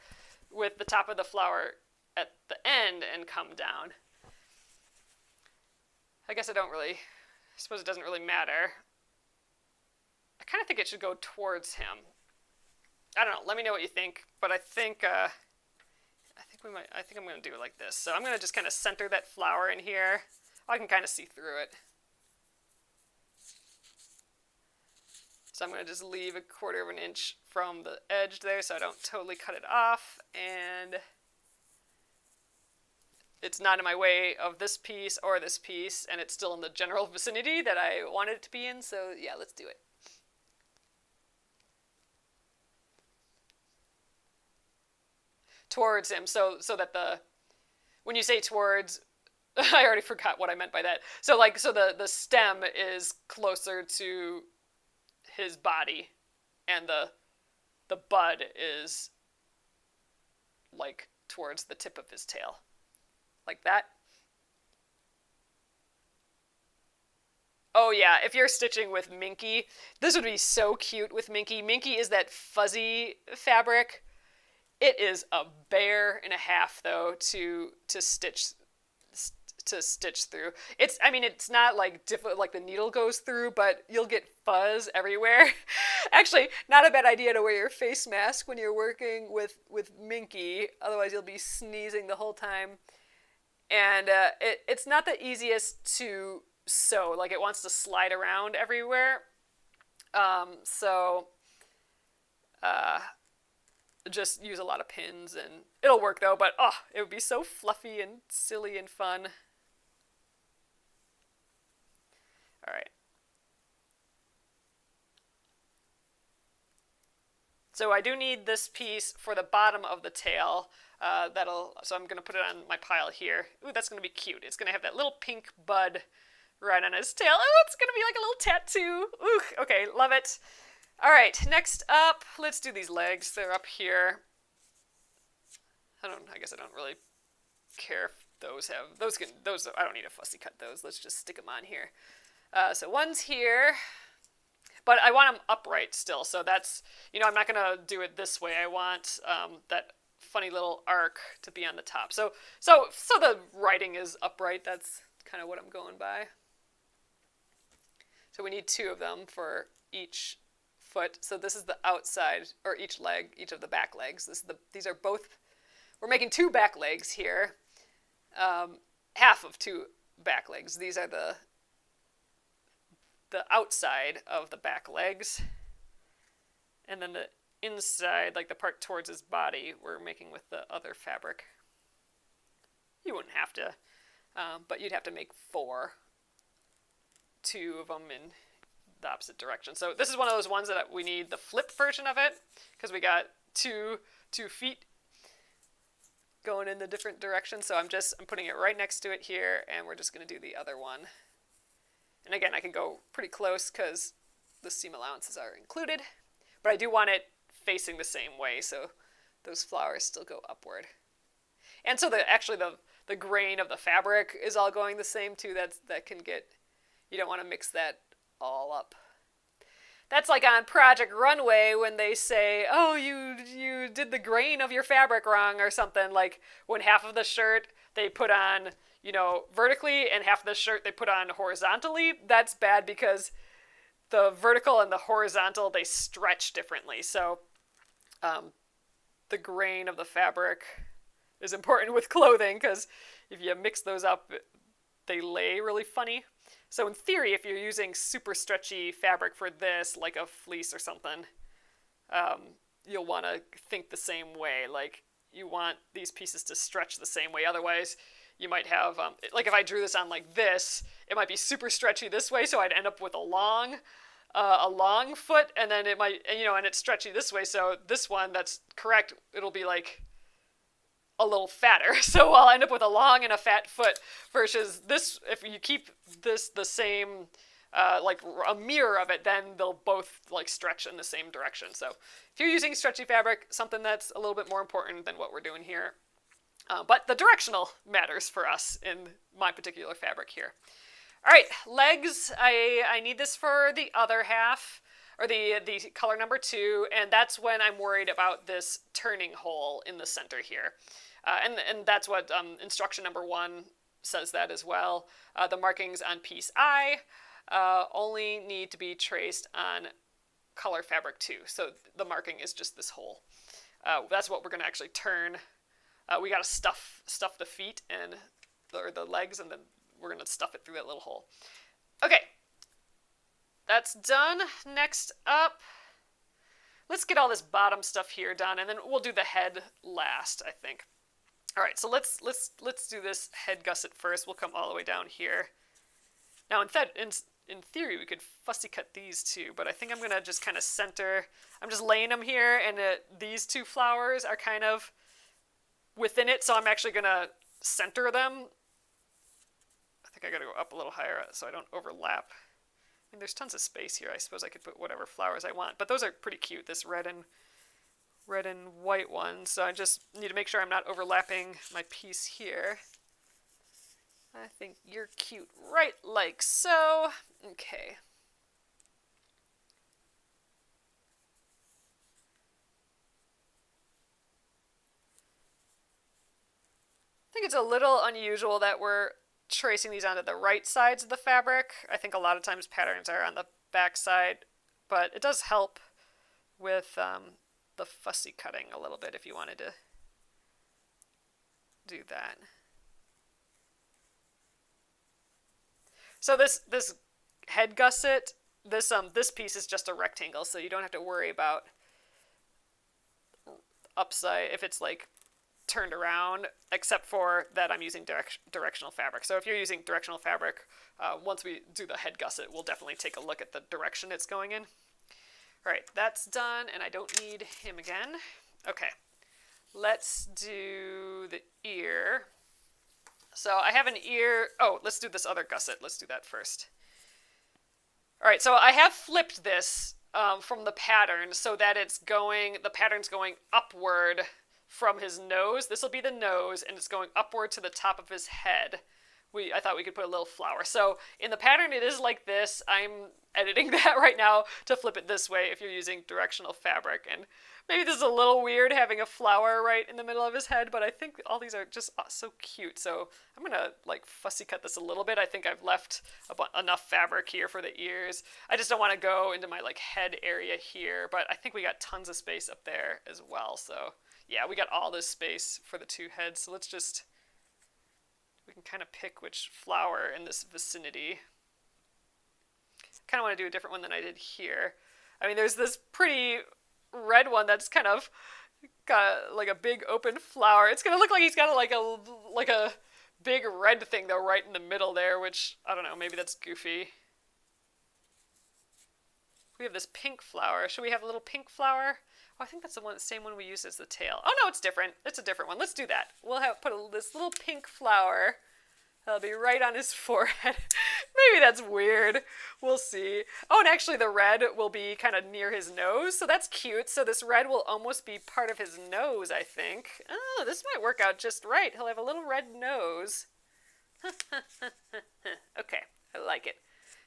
with the top of the flower at the end and come down? I guess I suppose it doesn't really matter. I kind of think it should go towards him. I don't know. Let me know what you think. But I think I'm going to do it like this. So I'm going to just kind of center that flower in here. I can kind of see through it. So I'm going to just leave 1/4 of an inch from the edge there so I don't totally cut it off. And it's not in my way of this piece or this piece, and it's still in the general vicinity that I wanted it to be in. So yeah, let's do it. Towards him, so that when you say towards, I already forgot what I meant by that. So the stem is closer to his body, and the bud is like towards the tip of his tail, like that. Oh yeah, if you're stitching with Minky, this would be so cute with Minky. Minky is that fuzzy fabric. It is a bear and a half though to stitch through. I mean it's not like like the needle goes through, but you'll get fuzz everywhere. Actually, not a bad idea to wear your face mask when you're working with Minky, otherwise you'll be sneezing the whole time. And it's not the easiest to sew. Like it wants to slide around everywhere. So uh, just use a lot of pins and it'll work though. But oh, it would be so fluffy and silly and fun. All right. So I do need this piece for the bottom of the tail. So I'm gonna put it on my pile here. Ooh, that's gonna be cute. It's gonna have that little pink bud right on his tail. Oh, it's gonna be like a little tattoo. Ooh, okay, love it. All right, next up, let's do these legs. They're up here. I guess I don't really care if those have, I don't need to fussy cut those. Let's just stick them on here. So one's here, but I want them upright still. So that's, I'm not gonna do it this way. I want that funny little arc to be on the top. So the writing is upright. That's kind of what I'm going by. So we need two of them for each foot. So this is the outside, or each leg, each of the back legs. These are both, we're making two back legs here. Half of two back legs. These are the outside of the back legs. And then the inside, like the part towards his body, we're making with the other fabric. You wouldn't have to, but you'd have to make two of them in the opposite direction. So this is one of those ones that we need the flip version of it, because we got two feet going in the different directions. So I'm putting it right next to it here, and we're just going to do the other one. And again, I can go pretty close because the seam allowances are included, but I do want it facing the same way, so those flowers still go upward. And so the grain of the fabric is all going the same too. That can get, you don't want to mix that all up. That's like on Project Runway when they say, oh, you did the grain of your fabric wrong or something, like when half of the shirt they put on, vertically and half of the shirt they put on horizontally. That's bad because the vertical and the horizontal, they stretch differently. So the grain of the fabric is important with clothing because if you mix those up, they lay really funny. So in theory, if you're using super stretchy fabric for this, like a fleece or something, you'll want to think the same way. Like you want these pieces to stretch the same way. Otherwise, you might have, like if I drew this on like this, it might be super stretchy this way, so I'd end up with a long foot, and then it might, and it's stretchy this way, so this one that's correct, it'll be like a little fatter. So I'll end up with a long and a fat foot versus this, if you keep this the same, like a mirror of it, then they'll both like stretch in the same direction. So if you're using stretchy fabric, something that's a little bit more important than what we're doing here. But the directional matters for us in my particular fabric here. All right, legs, I need this for the other half, or the color number 2, and that's when I'm worried about this turning hole in the center here. And that's what instruction number 1 says that as well. The markings on piece I only need to be traced on color fabric 2. So the marking is just this hole. That's what we're going to actually turn. We got to stuff the feet or the legs, and then we're going to stuff it through that little hole. Okay, that's done. Next up, let's get all this bottom stuff here done, and then we'll do the head last, I think. All right, so let's do this head gusset first. We'll come all the way down here. Now, in theory, we could fussy cut these two, but I think I'm going to just kind of center. I'm just laying them here, and these two flowers are kind of within it, so I'm actually going to center them. I think I got to go up a little higher so I don't overlap. I mean, there's tons of space here. I suppose I could put whatever flowers I want, but those are pretty cute, this red and red and white one, so I just need to make sure I'm not overlapping my piece here. I think you're cute right like so. Okay. I think it's a little unusual that we're tracing these onto the right sides of the fabric. I think a lot of times patterns are on the back side, but it does help with the fussy cutting a little bit if you wanted to do that. So this head gusset, this piece is just a rectangle, so you don't have to worry about upside if it's like turned around, except for that I'm using directional fabric. So if you're using directional fabric, once we do the head gusset, we'll definitely take a look at the direction it's going in. All right, that's done, and I don't need him again. Okay, let's do the ear. So I have an ear. Oh, let's do this other gusset. Let's do that first. All right, so I have flipped this from the pattern so that the pattern's going upward from his nose. This will be the nose, and it's going upward to the top of his head. I thought we could put a little flower. So in the pattern, it is like this. I'm editing that right now to flip it this way if you're using directional fabric. And maybe this is a little weird having a flower right in the middle of his head, but I think all these are just so cute. So I'm going to like fussy cut this a little bit. I think I've left enough fabric here for the ears. I just don't want to go into my like head area here, but I think we got tons of space up there as well. So yeah, we got all this space for the two heads. So we can kind of pick which flower in this vicinity. Kind of want to do a different one than I did here. I mean, there's this pretty red one that's kind of got like a big open flower. It's gonna look like he's got like a big red thing though right in the middle there, which I don't know, maybe that's goofy. We have this pink flower. Should we have a little pink flower? Oh, I think that's the same one we used as the tail. Oh no, it's different. It's a different one. Let's do that. We'll put this little pink flower. That'll be right on his forehead. Maybe that's weird. We'll see. Oh, and actually the red will be kind of near his nose, so that's cute. So this red will almost be part of his nose, I think. Oh, this might work out just right. He'll have a little red nose. Okay, I like it.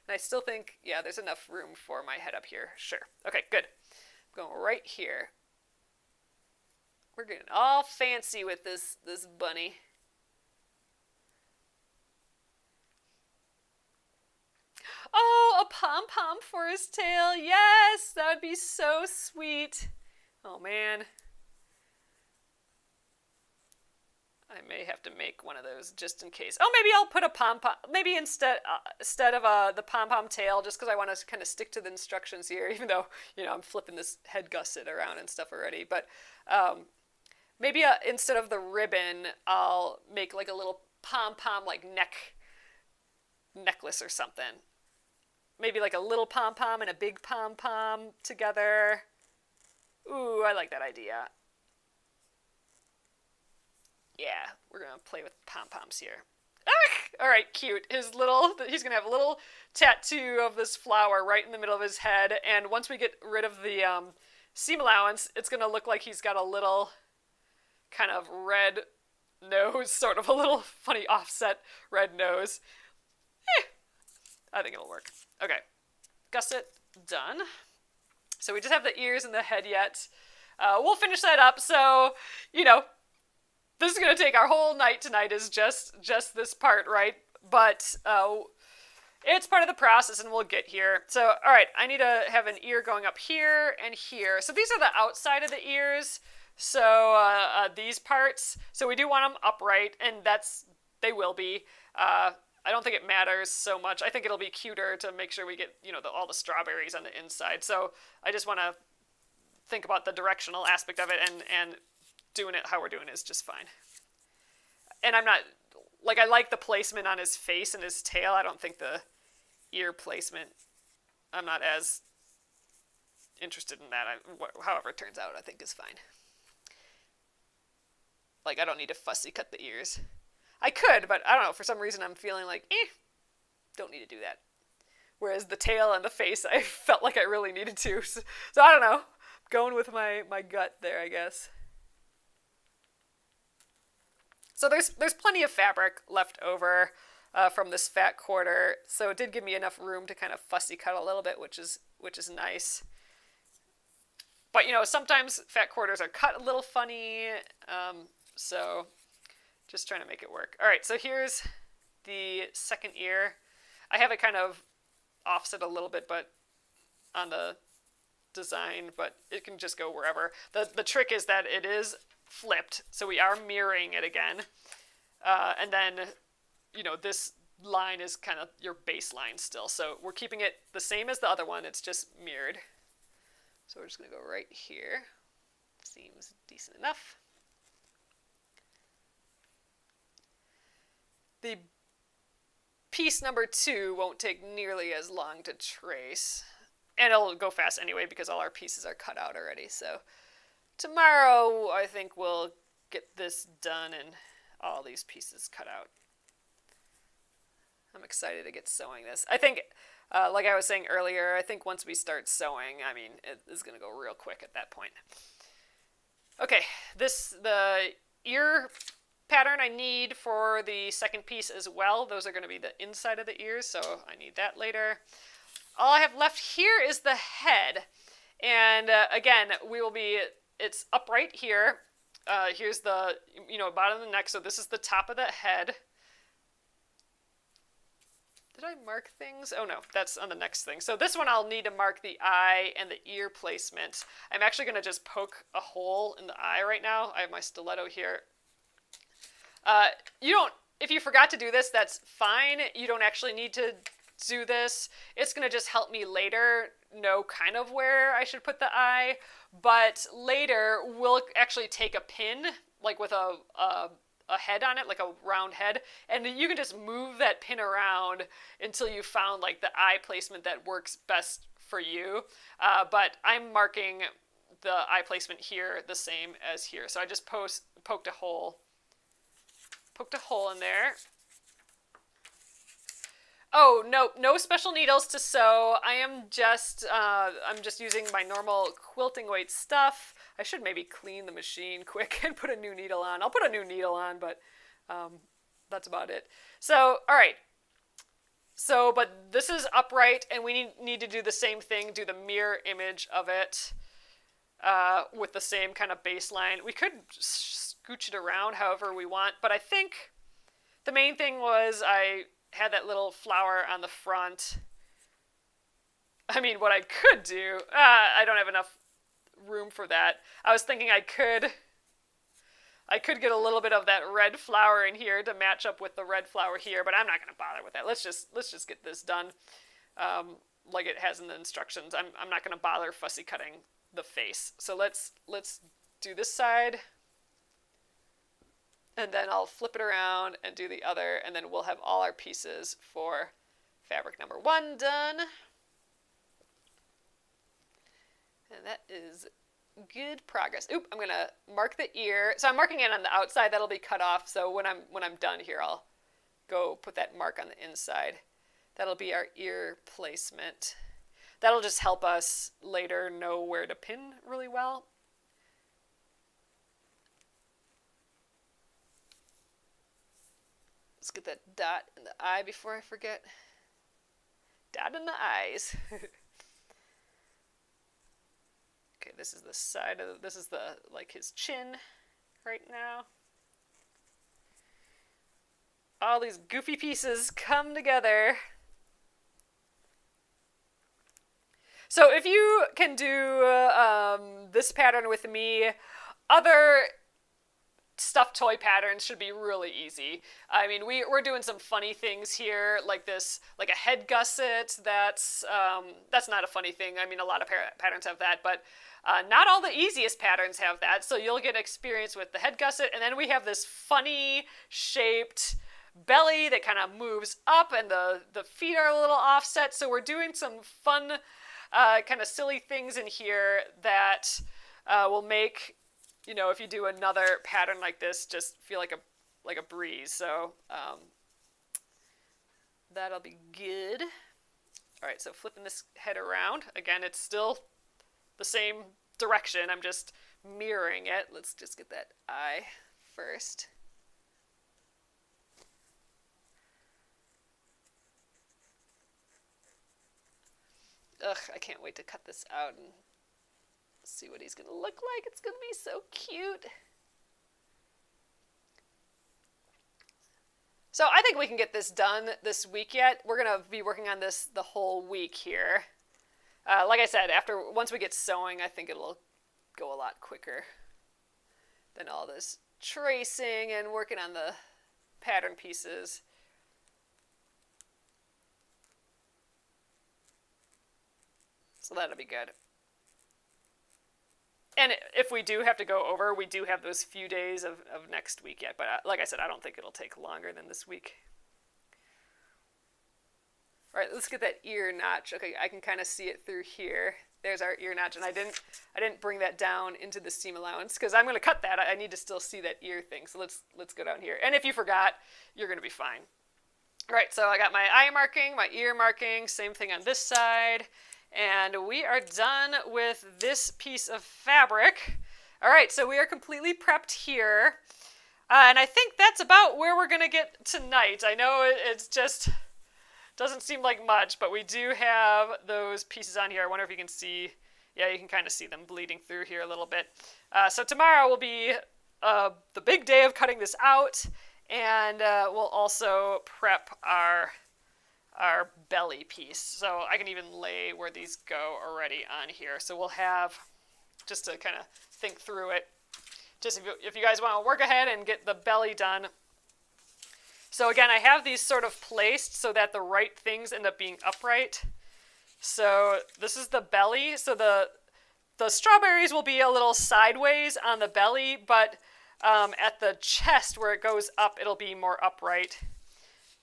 And I still think, yeah, there's enough room for my head up here. Sure. Okay, good. I'm going right here. We're getting all fancy with this bunny. Oh, a pom-pom for his tail. Yes, that would be so sweet. Oh, man. I may have to make one of those just in case. Oh, maybe I'll put a pom-pom. Maybe instead of the pom-pom tail, just because I want to kind of stick to the instructions here, even though, I'm flipping this head gusset around and stuff already. But maybe instead of the ribbon, I'll make like a little pom-pom like necklace or something. Maybe like a little pom-pom and a big pom-pom together. Ooh, I like that idea. Yeah, we're going to play with pom-poms here. Ah! All right, cute. He's going to have a little tattoo of this flower right in the middle of his head. And once we get rid of the seam allowance, it's going to look like he's got a little kind of red nose, sort of a little funny offset red nose. I think it'll work. Okay, gusset done. So we just have the ears and the head yet. We'll finish that up. So, this is going to take our whole night tonight is just this part, right? But it's part of the process and we'll get here. So, all right, I need to have an ear going up here and here. So these are the outside of the ears. So these parts. So we do want them upright, and they will be. I don't think it matters so much. I think it'll be cuter to make sure we get, all the strawberries on the inside. So I just want to think about the directional aspect of it, and doing it how we're doing it is just fine. And I'm not, I like the placement on his face and his tail. I don't think the ear placement, I'm not as interested in that. However it turns out, I think is fine. I don't need to fussy cut the ears. I could, but I don't know. For some reason, I'm feeling like, don't need to do that. Whereas the tail and the face, I felt like I really needed to. So I don't know. I'm going with my gut there, I guess. So there's plenty of fabric left over from this fat quarter, so it did give me enough room to kind of fussy cut a little bit, which is nice. But sometimes fat quarters are cut a little funny, so just trying to make it work. All right, so here's the second ear. I have it kind of offset a little bit, but on the design, but it can just go wherever. The trick is that it is flipped, so we are mirroring it again. And then, this line is kind of your baseline still. So we're keeping it the same as the other one, it's just mirrored. So we're just going to go right here. Seems decent enough. The piece number 2 won't take nearly as long to trace. And it'll go fast anyway because all our pieces are cut out already. So tomorrow I think we'll get this done and all these pieces cut out. I'm excited to get sewing this. I think, like I was saying earlier, I think once we start sewing, it is going to go real quick at that point. Okay, the ear pattern I need for the second piece as well. Those are going to be the inside of the ears, so I need that later. All I have left here is the head. And again, it's upright here. Here's the, bottom of the neck. So this is the top of the head. Did I mark things? Oh no, that's on the next thing. So this one I'll need to mark the eye and the ear placement. I'm actually going to just poke a hole in the eye right now. I have my stiletto here. If you forgot to do this, that's fine. You don't actually need to do this. It's going to just help me later know kind of where I should put the eye. But later, we'll actually take a pin, like with a head on it, like a round head, and you can just move that pin around until you found like the eye placement that works best for you. But I'm marking the eye placement here the same as here. So I just poked a hole in there. Oh, no special needles to sew. I'm just using my normal quilting weight stuff. I should maybe clean the machine quick and put a new needle on. I'll put a new needle on, but that's about it. So, all right. So, but this is upright, and we need to do the same thing, do the mirror image of it with the same kind of baseline. We could scooch it around however we want, but I think the main thing was I had that little flower on the front. What I could do, I don't have enough room for that. I was thinking I could get a little bit of that red flower in here to match up with the red flower here, but I'm not going to bother with that. Let's just get this done like it has in the instructions. I'm not going to bother fussy cutting the face. So let's do this side. And then I'll flip it around and do the other, and then we'll have all our pieces for fabric number 1 done. And that is good progress. Oop, I'm gonna mark the ear. So I'm marking it on the outside. That'll be cut off. So when I'm done here, I'll go put that mark on the inside. That'll be our ear placement. That'll just help us later know where to pin really well. Let's get that dot in the eye before I forget. Dot in the eyes. Okay, this is the side of, this is the, like his chin right now. All these goofy pieces come together. So if you can do this pattern with me, other stuffed toy patterns should be really easy. We're doing some funny things here, like this, like a head gusset. That's not a funny thing. A lot of patterns have that, but not all the easiest patterns have that. So you'll get experience with the head gusset, and then we have this funny shaped belly that kind of moves up, and the feet are a little offset. So we're doing some fun, kind of silly things in here that will make, if you do another pattern like this, just feel like a breeze. So that'll be good. All right, so flipping this head around. Again, it's still the same direction. I'm just mirroring it. Let's just get that eye first. Ugh, I can't wait to cut this out and see what he's going to look like. It's going to be so cute. So I think we can get this done this week yet. We're going to be working on this the whole week here. Like I said, once we get sewing, I think it'll go a lot quicker than all this tracing and working on the pattern pieces. So that'll be good. And if we do have to go over, we do have those few days of next week yet. But like I said, I don't think it'll take longer than this week. All right, let's get that ear notch. Okay, I can kind of see it through here. There's our ear notch, and I didn't bring that down into the seam allowance because I'm going to cut that. I need to still see that ear thing. So let's go down here. And if you forgot, you're going to be fine. All right, so I got my eye marking, my ear marking, same thing on this side. And we are done with this piece of fabric. All right, so we are completely prepped here. And I think that's about where we're going to get tonight. I know it's just doesn't seem like much, but we do have those pieces on here. I wonder if you can see. Yeah, you can kind of see them bleeding through here a little bit. So tomorrow will be the big day of cutting this out. And we'll also prep our belly piece. So I can even lay where these go already on here. So we'll have, just to kind of think through it, just if you guys want to work ahead and get the belly done. So again, I have these sort of placed so that the right things end up being upright. So this is the belly. So the strawberries will be a little sideways on the belly, but at the chest where it goes up, it'll be more upright.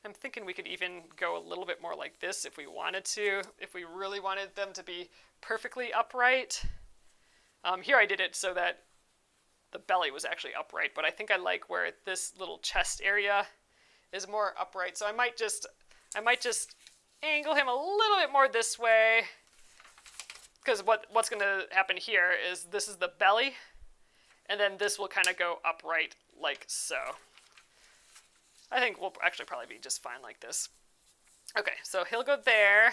I'm thinking we could even go a little bit more like this if we wanted to, if we really wanted them to be perfectly upright. Here I did it so that the belly was actually upright, but I think I like where this little chest area is more upright. So I might just angle him a little bit more this way, because what's going to happen here is this is the belly, and then this will kind of go upright like so. I think we'll actually probably be just fine like this. Okay, so he'll go there.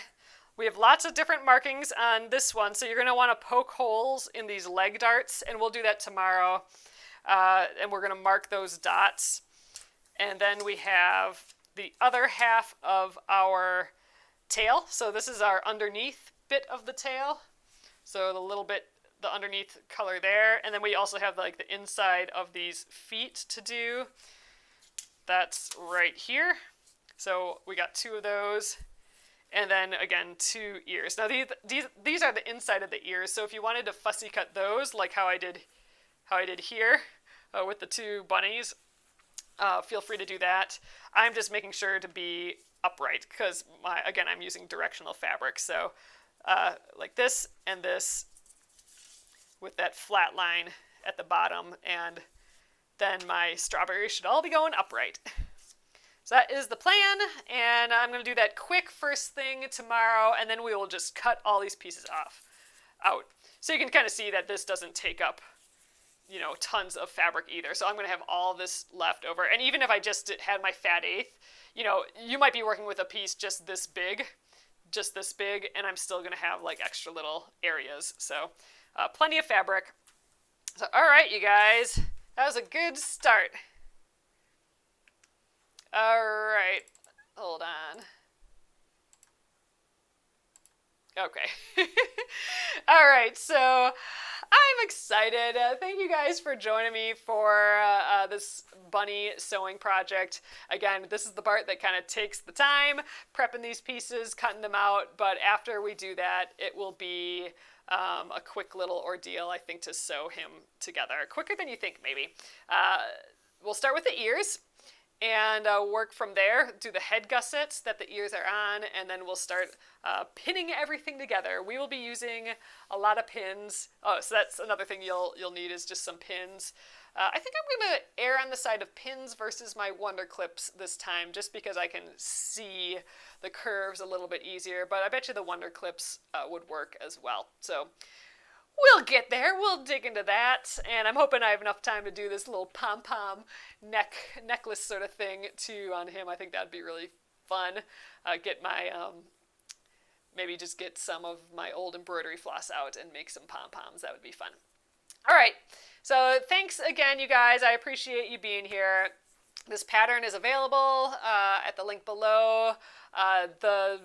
We have lots of different markings on this one, so you're going to want to poke holes in these leg darts, and we'll do that tomorrow. And we're going to mark those dots. And then we have the other half of our tail. So this is our underneath bit of the tail. So the underneath color there. And then we also have like the inside of these feet to do. That's right here. So we got two of those. And then again, 2 ears. Now these are the inside of the ears. So if you wanted to fussy cut those, like how I did here with the 2 bunnies, feel free to do that. I'm just making sure to be upright because again, I'm using directional fabric. So like this and this with that flat line at the bottom, and then my strawberries should all be going upright. So that is the plan, and I'm going to do that quick first thing tomorrow, and then we will just cut all these pieces out. So you can kind of see that this doesn't take up, tons of fabric either. So I'm going to have all this left over. And even if I just had my fat eighth, you might be working with a piece just this big, and I'm still going to have like extra little areas. So plenty of fabric. So all right, you guys, that was a good start. All right, hold on. Okay. All right, so I'm excited. Thank you guys for joining me for this bunny sewing project. Again, this is the part that kind of takes the time, prepping these pieces, cutting them out, but after we do that, it will be a quick little ordeal, I think, to sew him together. Quicker than you think, maybe. We'll start with the ears. And work from there, do the head gussets that the ears are on, and then we'll start pinning everything together. We will be using a lot of pins. Oh, so that's another thing you'll need is just some pins. I think I'm going to err on the side of pins versus my Wonder Clips this time, just because I can see the curves a little bit easier. But I bet you the Wonder Clips would work as well. So We'll get there. We'll dig into that, and I'm hoping I have enough time to do this little pom pom necklace sort of thing too on him. I think that'd be really fun. Get my maybe just get some of my old embroidery floss out and make some pom poms. That would be fun. All right. So thanks again, you guys. I appreciate you being here. This pattern is available at the link below. The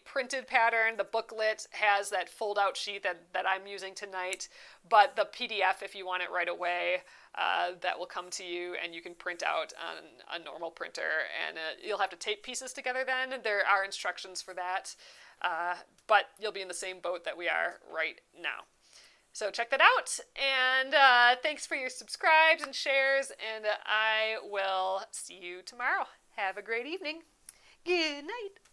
printed pattern, the booklet has that fold-out sheet that I'm using tonight, but the PDF, if you want it right away, that will come to you, and you can print out on a normal printer, and you'll have to tape pieces together then. There are instructions for that, but you'll be in the same boat that we are right now. So check that out, and thanks for your subscribes and shares, and I will see you tomorrow. Have a great evening. Good night.